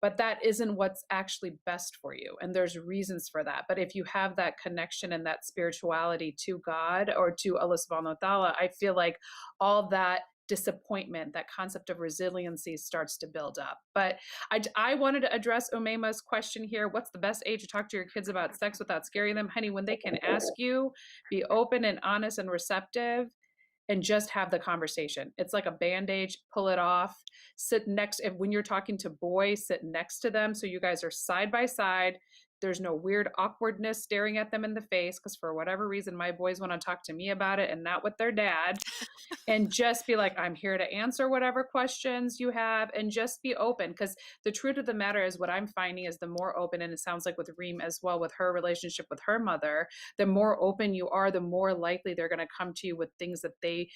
C: but that isn't what's actually best for you. And there's reasons for that. But if you have that connection and that spirituality to God or to Allah subhanahu wa ta'ala, I feel like all that disappointment, that concept of resiliency starts to build up. But I wanted to address Umaima's question here. What's the best age to talk to your kids about sex without scaring them? Honey, when they can ask you, be open and honest and receptive, and just have the conversation. It's like a band-aid, pull it off, sit next, if when you're talking to boys, sit next to them so you guys are side by side. There's no weird awkwardness staring at them in the face, because for whatever reason my boys want to talk to me about it and not with their dad. And just be like, I'm here to answer whatever questions you have, and just be open. Because the truth of the matter is, what I'm finding is the more open, and it sounds like with Reem as well, with her relationship with her mother, the more open you are, the more likely they're going to come to you with things that they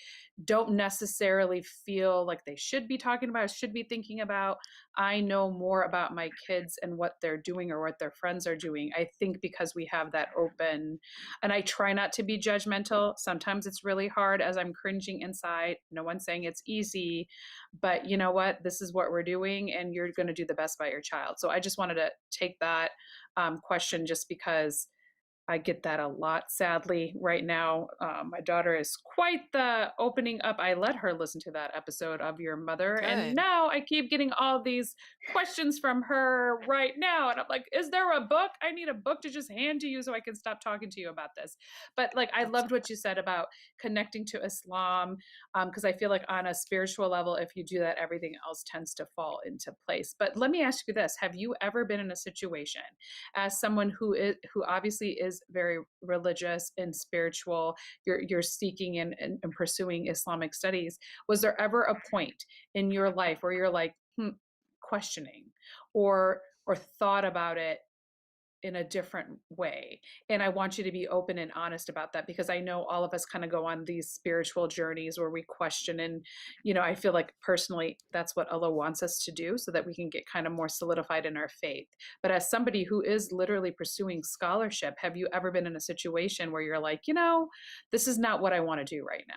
C: don't necessarily feel like they should be talking about, should be thinking about. I know more about my kids and what they're doing or what their friends are doing, I think, because we have that open. And I try not to be judgmental. Sometimes it's really hard as I'm cringing inside. No one's saying it's easy, but you know what? This is what we're doing, and you're going to do the best by your child. So I just wanted to take that question, just because I get that a lot, sadly, right now. My daughter is quite the opening up. I let her listen to that episode of your mother, and
B: Good.
C: now I keep getting all these questions from her right now. And I'm like, is there a book? I need a book to just hand to you so I can stop talking to you about this. But like, I
B: That's
C: loved what you said about connecting to Islam, because I feel like on a spiritual level, if you do that, everything else tends to fall into place. But let me ask you this: have you ever been in a situation, as someone who obviously is very religious and spiritual, you're seeking and pursuing Islamic studies, was there ever a point in your life where you're like, questioning, or thought about it, in a different way. And I want you to be open and honest about that, because I know all of us kind of go on these spiritual journeys where we question. And, I feel like personally, that's what Allah wants us to do so that we can get kind of more solidified in our faith. But as somebody who is literally pursuing scholarship, have you ever been in a situation where you're like, this is not what I want to do right now?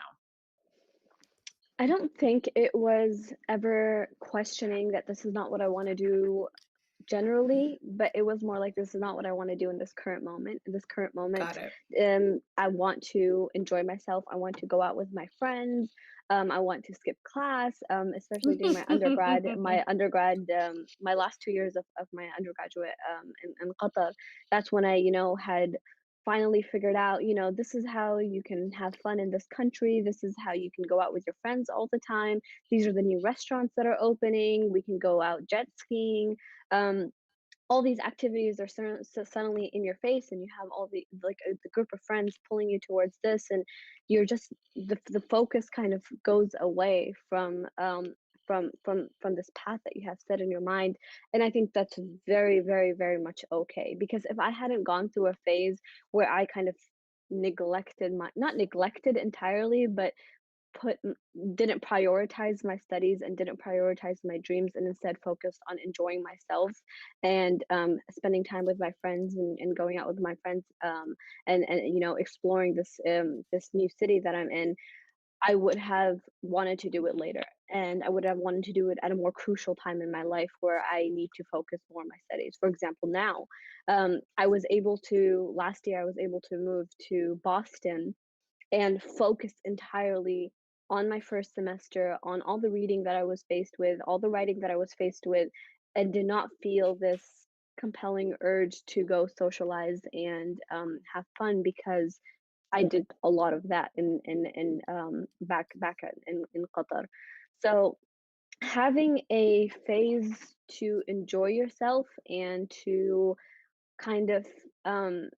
D: I don't think it was ever questioning that this is not what I want to do generally, but it was more like this is not what I want to do in this current moment. In this current moment,
C: Got it.
D: I want to enjoy myself. I want to go out with my friends. I want to skip class, especially during my undergrad. My last 2 years of my undergraduate in Qatar. That's when I, had finally figured out, this is how you can have fun in this country. This is how you can go out with your friends all the time. These are the new restaurants that are opening. We can go out jet skiing. Um, all these activities are suddenly in your face, and you have all the group of friends pulling you towards this, and you're just the focus kind of goes away from this path that you have set in your mind. And I think that's very, very, very much okay, because if I hadn't gone through a phase where I kind of neglected my not neglected entirely, but put didn't prioritize my studies and didn't prioritize my dreams, and instead focused on enjoying myself and spending time with my friends, and going out with my friends, and exploring this new city that I'm in. I would have wanted to do it later, and I would have wanted to do it at a more crucial time in my life where I need to focus more on my studies. For example, now, last year I was able to move to Boston and focused entirely on my first semester, on all the reading that I was faced with, all the writing that I was faced with, and did not feel this compelling urge to go socialize and have fun, because I did a lot of that in in Qatar. So having a phase to enjoy yourself and to kind of um,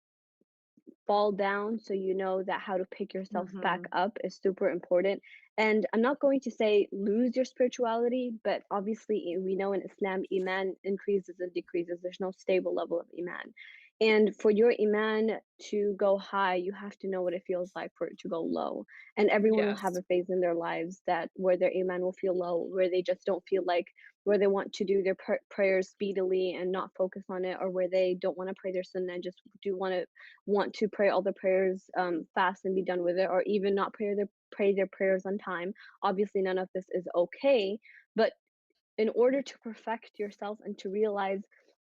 D: fall down, so you know that how to pick yourself back
C: Hmm.
D: up is super important. And I'm not going to say lose your spirituality, but obviously we know in Islam iman increases and decreases. There's no stable level of iman. And for your iman to go high, you have to know what it feels like for it to go low. And everyone will have
C: Yes.
D: a phase in their lives that where their iman will feel low, where they just don't feel like, where they want to do their prayers speedily and not focus on it, or where they don't want to pray their sunnah and just do want to pray all the prayers fast and be done with it, or even not pray their prayers on time. Obviously, none of this is okay, but in order to perfect yourself and to realize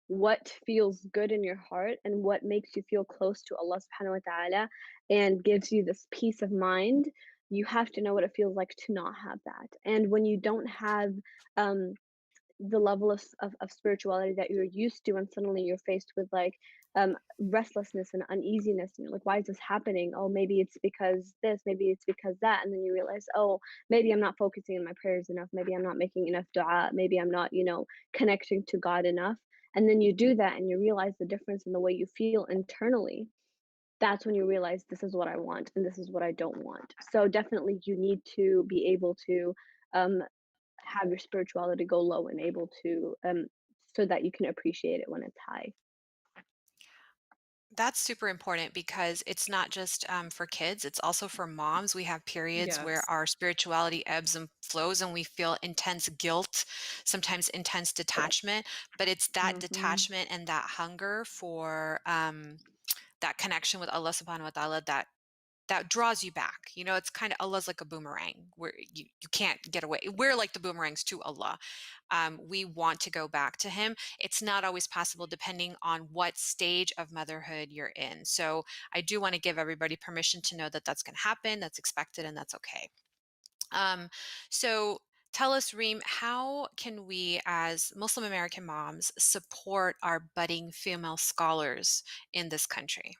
D: what feels good in your heart and what makes you feel close to Allah subhanahu wa ta'ala and gives you this peace of mind, you have to know what it feels like to not have that. And when you don't have um, the level of spirituality that you're used to, and suddenly you're faced with like restlessness and uneasiness, and you're like, why is this happening? Oh, maybe it's because this, maybe it's because that. And then you realize, oh, maybe I'm not focusing on my prayers enough, maybe I'm not making enough dua, maybe I'm not connecting to God enough. And then you do that and you realize the difference in the way you feel internally. That's when you realize this is what I want and this is what I don't want. So definitely you need to be able to um, have your spirituality go low and able to so that you can appreciate it when it's high.
B: That's super important because it's not just for kids, it's also for moms. We have periods where
C: Yes.
B: our spirituality ebbs and flows and we feel intense guilt, sometimes intense detachment, but it's that
C: Hmm.
B: detachment and that hunger for that connection with Allah subhanahu wa ta'ala that draws you back. It's kind of Allah's like a boomerang where you can't get away. We're like the boomerangs to Allah. We want to go back to Him. It's not always possible depending on what stage of motherhood you're in. So I do want to give everybody permission to know that that's going to happen, that's expected, and that's okay. Um, so tell us, Reem, how can we as Muslim American moms support our budding female scholars in this country?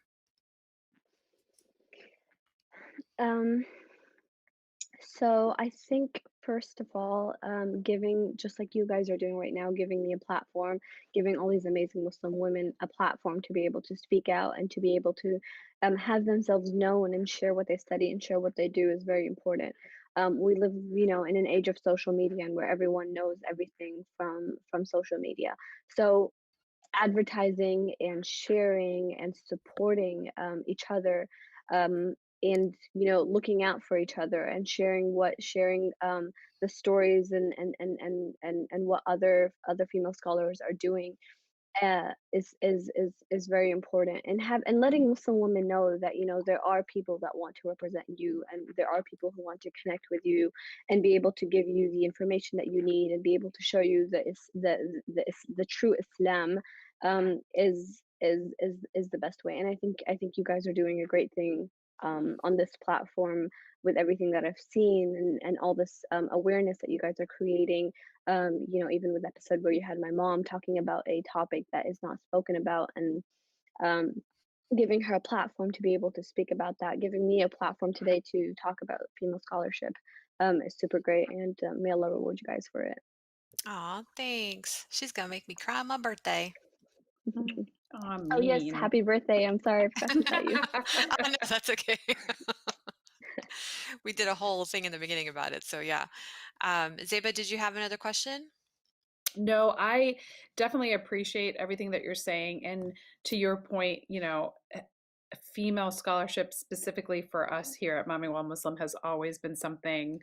D: Um, so I think first of all, giving just like you guys are doing right now, giving me a platform, giving all these amazing Muslim women a platform to be able to speak out and to be able to have themselves known and share what they study and share what they do is very important. We live, in an age of social media and where everyone knows everything from social media. So advertising and sharing and supporting each other, and looking out for each other and sharing the stories and what other female scholars are doing, is very important, and letting Muslim women know that there are people that want to represent you, and there are people who want to connect with you and be able to give you the information that you need and be able to show you the true Islam, is the best way. And I think you guys are doing a great thing on this platform with everything that I've seen, and all this awareness that you guys are creating. Even with the episode where you had my mom talking about a topic that is not spoken about, and um, giving her a platform to be able to speak about that, giving me a platform today to talk about female scholarship, is super great. And may Allah reward you guys for it.
B: Aw, thanks. She's gonna make me cry on my birthday.
C: Oh,
D: Oh, yes,
C: mean.
D: happy birthday. I'm sorry I forgot to tell you.
B: Oh, no, that's okay. We did a whole thing in the beginning about it, so yeah. Zeba, did you have another question?
C: No, I definitely appreciate everything that you're saying. And to your point, female scholarship specifically for us here at Mommyingwhilemuslim has always been something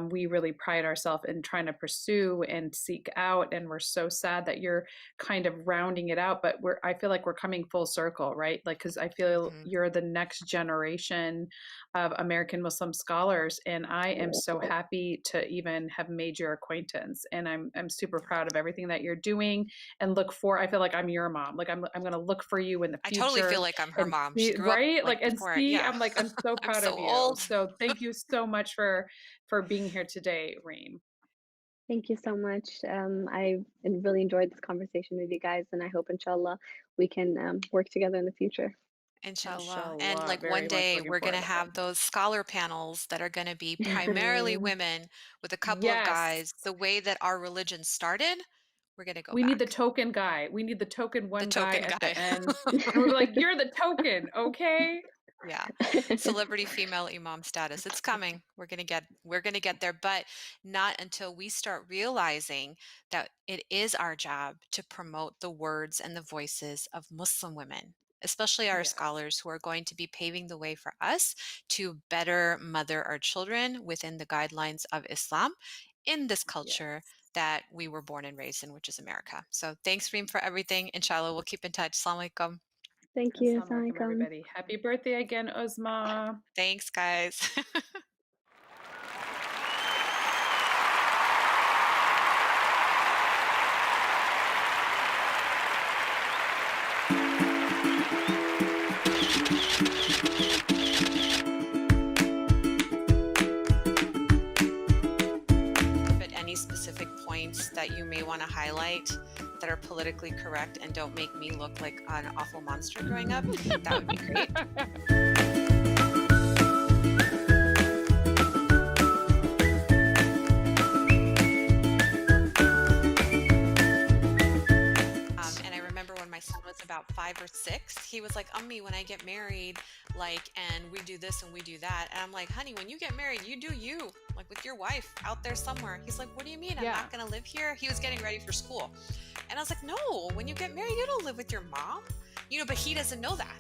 C: we really pride ourselves in trying to pursue and seek out. And we're so sad that you're kind of rounding it out, but I feel like we're coming full circle, right? Like, because I feel you're the next generation of American Muslim scholars, and I am so happy to even have made your acquaintance. And I'm super proud of everything that you're doing, and I feel like I'm your mom. Like I'm going to look for you in the
B: I
C: future.
B: totally feel like I'm her mom. She
C: See,
B: grew up
C: right?
B: like
C: Like, and
B: before.
C: see,
B: Yeah.
C: I'm so
B: I'm
C: proud
B: so
C: of you.
B: old.
C: So thank you so much for being here today, Reem.
D: Thank you so much. I really enjoyed this conversation with you guys, and I hope, inshallah, we can work together in the future.
B: Inshallah. And
C: Inshallah.
B: like
C: Very
B: one
C: much
B: day
C: looking
B: we're going
C: forward
B: to
C: to
B: have
C: that.
B: those scholar panels that are going to be primarily
D: Mhm.
B: women with a couple of
C: Yes.
B: guys. The way that our religion started, we're going to go
C: We need the
B: back.
C: token guy. We need the token one guy
B: token
C: at
B: guy.
C: the end. And we're like, you're the token, okay?
B: Yeah. Celebrity female imam status. It's coming. We're going to get there, but not until we start realizing that it is our job to promote the words and the voices of Muslim women, especially our
C: Yes.
B: scholars who are going to be paving the way for us to better mother our children within the guidelines of Islam in this culture that we were born and raised in, which is America. So thanks, Reem, for everything. Inshallah, we'll keep in touch. Assalamu alaikum.
D: Thank you.
C: Assalamu alaikum,
D: Assalamualaikum.
C: everybody. Happy birthday again, Uzma.
B: Thanks, guys. But any specific points that you may want to highlight that are politically correct and don't make me look like an awful monster growing up, that would be great. And I remember when my son was about 5 or 6, he was like, Ummi, when I get married, and we do this and we do that. And I'm like, honey, when you get married, you do you, like with your wife out there somewhere. He's like, what do you mean? I'm not going to live here? He was getting ready for school. And I was like, no, when you get married, you don't live with your mom. But he doesn't know that.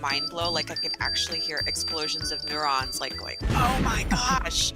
B: Mind blow. Like I could actually hear explosions of neurons, like going, oh my gosh,